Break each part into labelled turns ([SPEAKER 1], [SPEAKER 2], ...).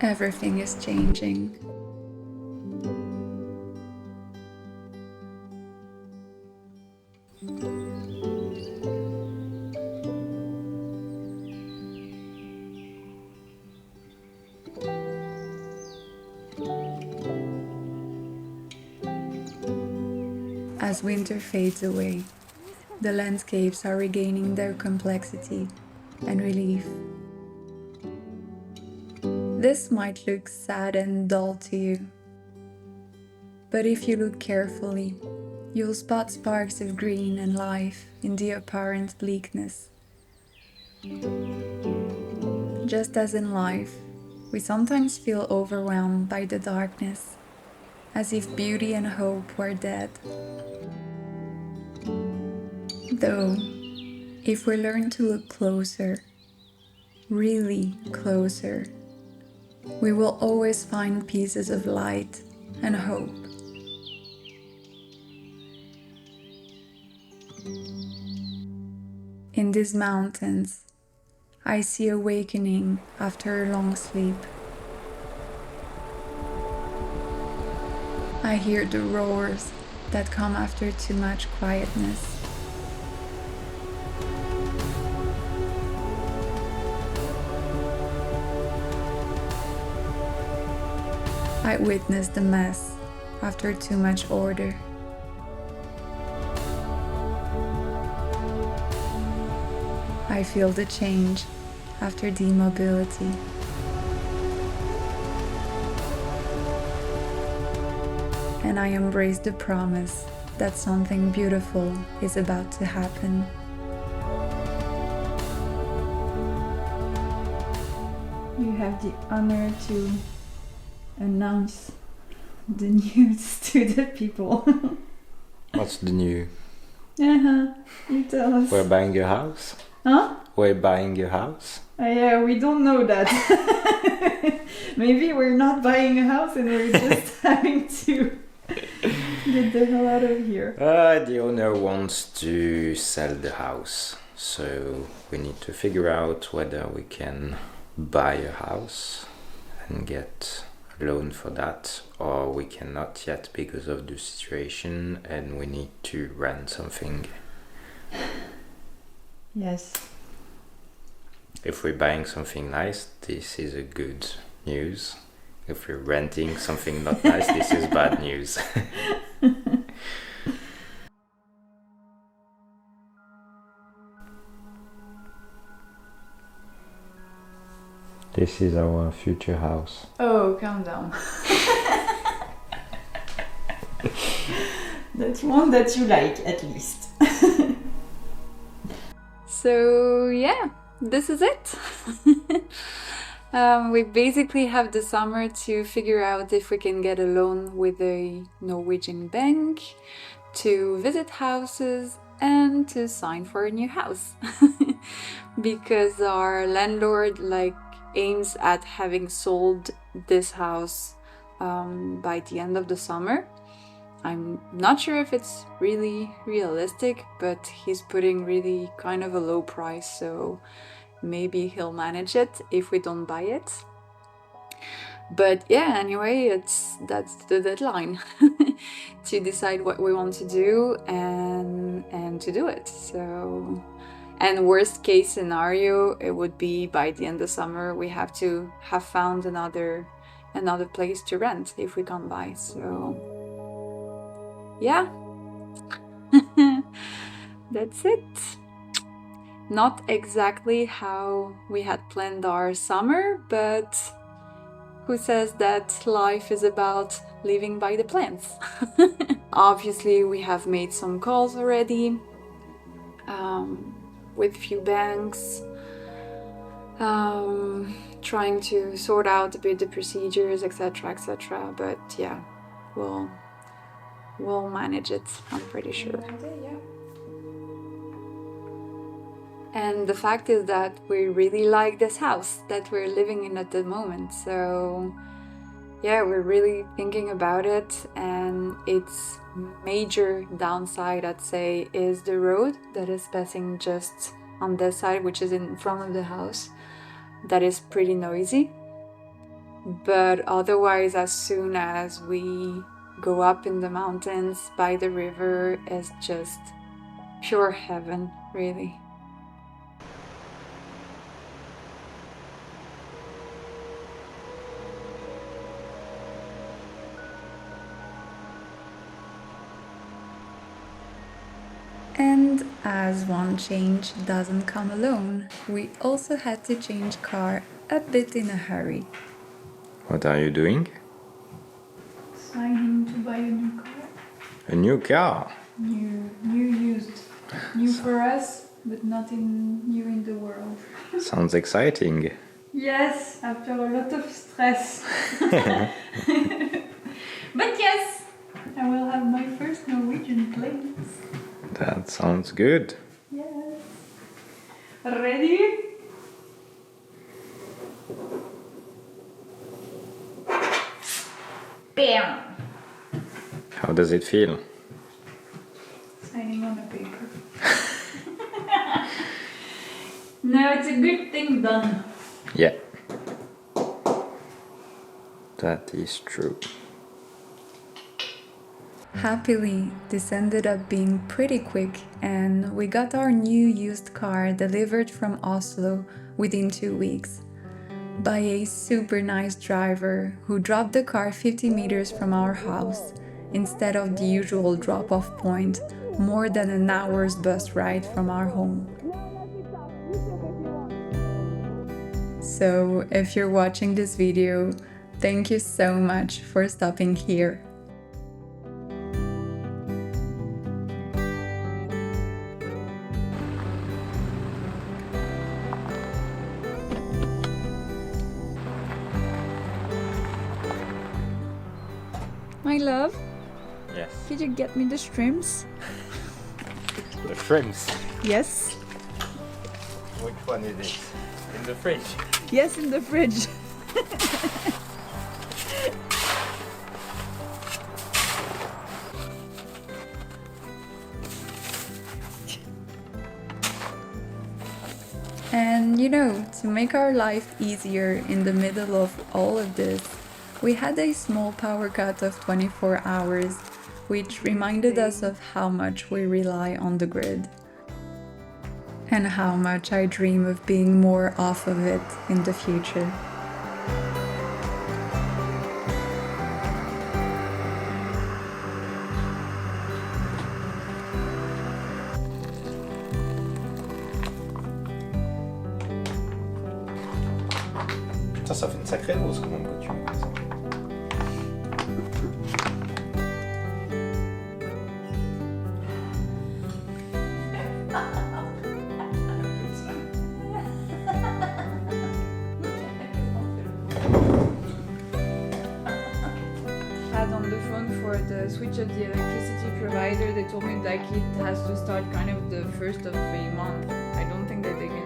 [SPEAKER 1] Everything is changing. As winter fades away, the landscapes are regaining their complexity and relief. This might look sad and dull to you, but if you look carefully, you'll spot sparks of green and life in the apparent bleakness. Just as in life, we sometimes feel overwhelmed by the darkness, as if beauty and hope were dead. Though, if we learn to look closer, really closer, we will always find pieces of light and hope. In these mountains, I see awakening after a long sleep. I hear the roars that come after too much quietness. I witness the mess after too much order. I feel the change after demobility. And I embrace the promise that something beautiful is about to happen. You have the honor to announce the news to the people.
[SPEAKER 2] What's the new?
[SPEAKER 1] You tell us.
[SPEAKER 2] We're buying a house?
[SPEAKER 1] Huh?
[SPEAKER 2] We're buying a house?
[SPEAKER 1] Yeah, we don't know that. Maybe we're not buying a house and we're just having to get the hell out of here.
[SPEAKER 2] The owner wants to sell the house, so we need to figure out whether we can buy a house and get a loan for that, or we cannot yet because of the situation and we need to rent something.
[SPEAKER 1] Yes.
[SPEAKER 2] If we're buying something nice, this is a good news. If we're renting something not nice, this is bad news. This is our future house.
[SPEAKER 1] Oh, calm down. That's one that you like, at least. So, yeah, this is it. We basically have the summer to figure out if we can get a loan with a Norwegian bank, to visit houses, and to sign for a new house. Because our landlord aims at having sold this house by the end of the summer. I'm not sure if it's really realistic, but he's putting really kind of a low price, so maybe he'll manage it if we don't buy it. But yeah, anyway, that's the deadline to decide what we want to do and to do it. So, and worst case scenario, it would be by the end of summer we have to have found another place to rent if we can't buy. So yeah. That's it. Not exactly how we had planned our summer, but who says that life is about living by the plans? Obviously, we have made some calls already with few banks, trying to sort out a bit the procedures, etc., etc. But yeah, we'll manage it, I'm pretty sure. And the fact is that we really like this house that we're living in at the moment. So yeah, we're really thinking about it, and its major downside, I'd say, is the road that is passing just on this side, which is in front of the house. That is pretty noisy. But otherwise, as soon as we go up in the mountains by the river, it's just pure heaven, really. And as one change doesn't come alone, we also had to change car a bit in a hurry.
[SPEAKER 2] What are you doing?
[SPEAKER 1] Signing to buy a new car.
[SPEAKER 2] A new car?
[SPEAKER 1] New used. New for us, but not new in the world.
[SPEAKER 2] Sounds exciting.
[SPEAKER 1] Yes, after a lot of stress. But yes, I will have my first Norwegian planes.
[SPEAKER 2] That sounds good.
[SPEAKER 1] Yes. Ready? Bam!
[SPEAKER 2] How does it feel?
[SPEAKER 1] Signing on a paper. No, it's a good thing done.
[SPEAKER 2] Yeah. That is true.
[SPEAKER 1] Happily, this ended up being pretty quick, and we got our new used car delivered from Oslo within 2 weeks by a super nice driver who dropped the car 50 meters from our house instead of the usual drop-off point, more than an hour's bus ride from our home. So, if you're watching this video, thank you so much for stopping here. My love,
[SPEAKER 2] Yes.
[SPEAKER 1] could you get me the shrimps?
[SPEAKER 2] The shrimps.
[SPEAKER 1] Yes.
[SPEAKER 2] Which one is it? In the fridge.
[SPEAKER 1] Yes, in the fridge. And you know, to make our life easier in the middle of all of this, we had a small power cut of 24 hours, which reminded us of how much we rely on the grid. And how much I dream of being more off of it in the future.
[SPEAKER 2] Putain, ça fait une sacrée dose quand même quand tu mets ça.
[SPEAKER 1] Had on the phone for the switch of the electricity provider, they told me that it has to start kind of the first of the month. I don't think that they can.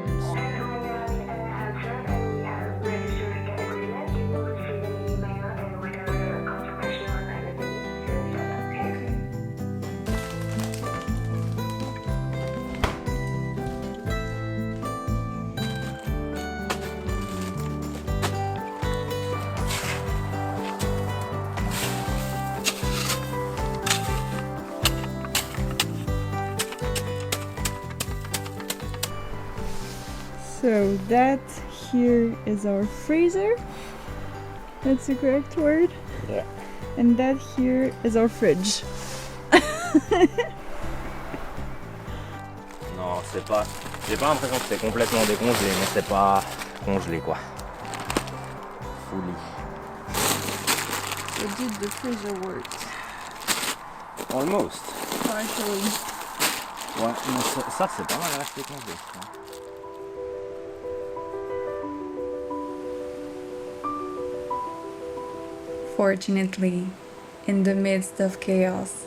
[SPEAKER 1] So that here is our freezer. That's the correct word.
[SPEAKER 2] Yeah.
[SPEAKER 1] And that here is our fridge.
[SPEAKER 2] Non, c'est pas. J'ai pas l'impression que c'est complètement décongelé, mais c'est pas congelé quoi. Fully.
[SPEAKER 1] So did the freezer work?
[SPEAKER 2] Almost.
[SPEAKER 1] Partially.
[SPEAKER 2] Ouais, mais ça c'est pas mal resté congelé, je crois.
[SPEAKER 1] Fortunately, in the midst of chaos,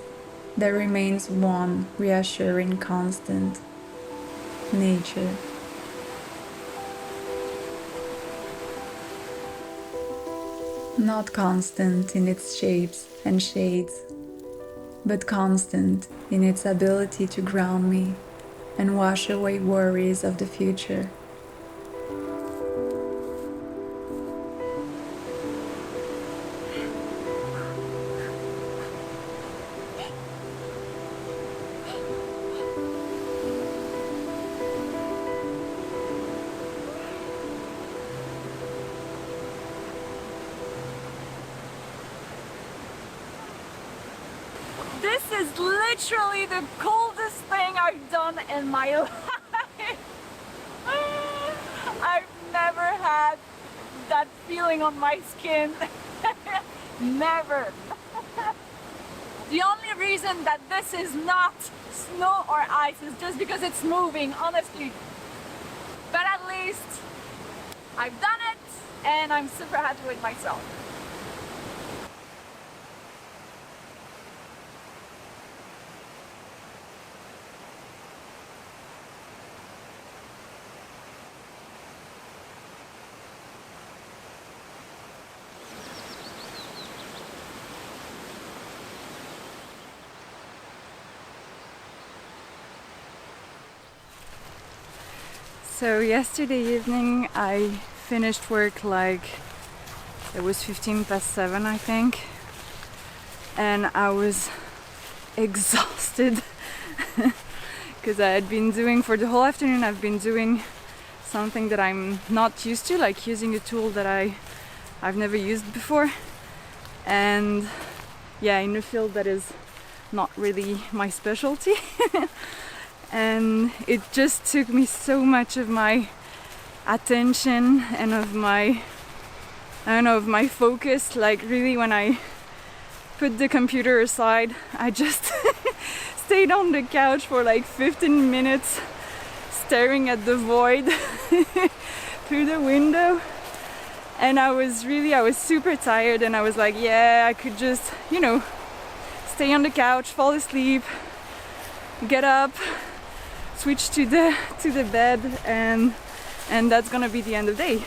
[SPEAKER 1] there remains one reassuring constant: nature. Not constant in its shapes and shades, but constant in its ability to ground me and wash away worries of the future. This is literally the coldest thing I've done in my life. I've never had that feeling on my skin. Never. The only reason that this is not snow or ice is just because it's moving, honestly. But at least I've done it and I'm super happy with myself. So yesterday evening I finished work like it was 7:15, I think, and I was exhausted because I had been doing for the whole afternoon. I've been doing something that I'm not used to, like using a tool that I've never used before, and yeah, in a field that is not really my specialty. And it just took me so much of my attention and of my, I don't know, of my focus. Like really, when I put the computer aside, I just stayed on the couch for like 15 minutes staring at the void through the window. And I was super tired, and I was like, yeah, I could just, you know, stay on the couch, fall asleep, get up, switch to the bed, and that's gonna be the end of the day.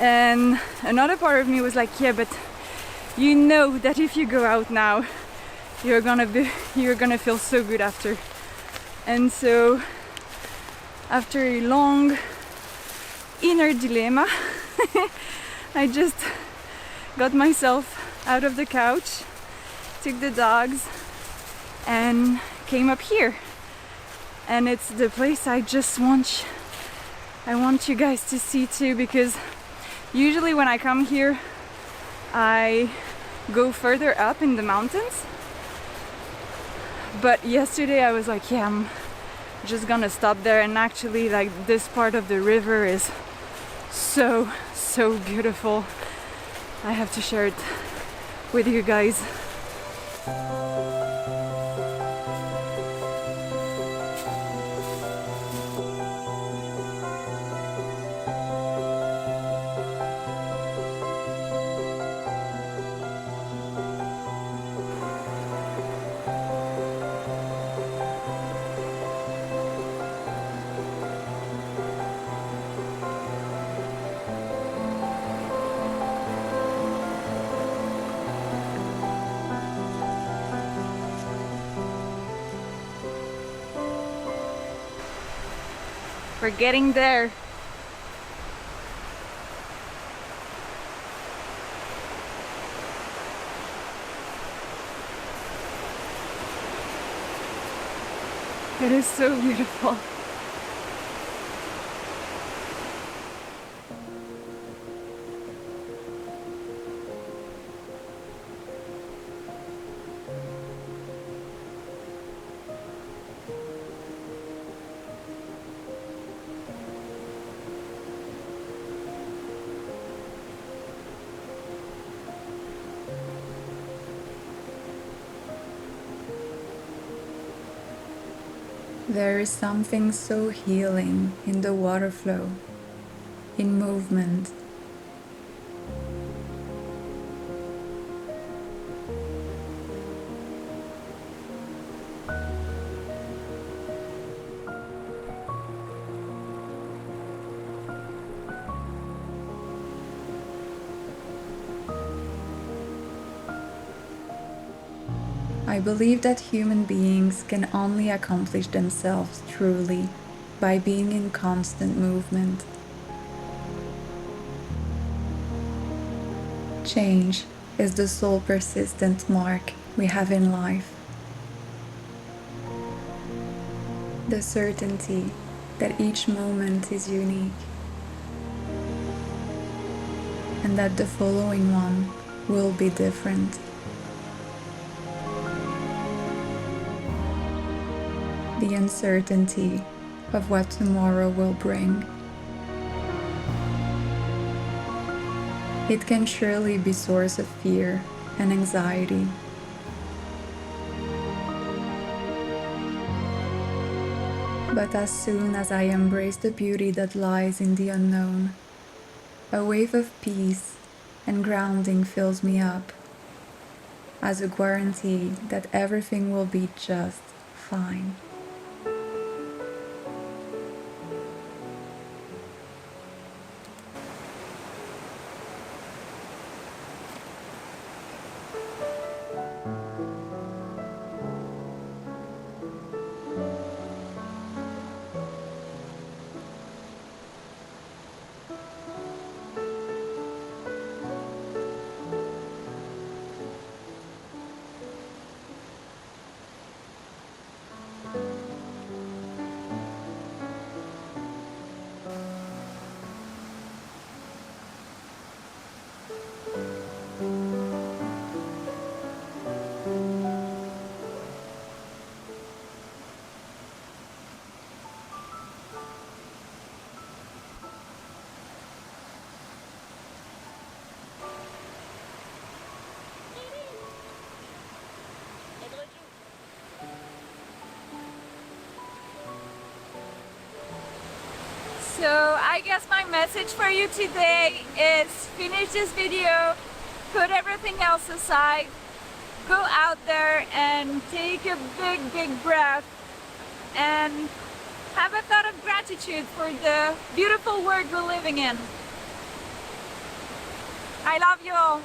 [SPEAKER 1] And another part of me was like, yeah, but you know that if you go out now, you're gonna feel so good after. And so after a long inner dilemma, I just got myself out of the couch, took the dogs, and came up here. And it's the place I want you guys to see too, because usually when I come here I go further up in the mountains, but yesterday I was like, yeah, I'm just gonna stop there. And actually, like, this part of the river is so beautiful. I have to share it with you guys. We're getting there. It is so beautiful. There is something so healing in the water flow, in movement. I believe that human beings can only accomplish themselves truly by being in constant movement. Change is the sole persistent mark we have in life. The certainty that each moment is unique, and that the following one will be different. the uncertainty of what tomorrow will bring. It can surely be source of fear and anxiety. But as soon as I embrace the beauty that lies in the unknown, a wave of peace and grounding fills me up, as a guarantee that everything will be just fine. So I guess my message for you today is finish this video, put everything else aside, go out there and take a big breath and have a thought of gratitude for the beautiful world we're living in. I love you all.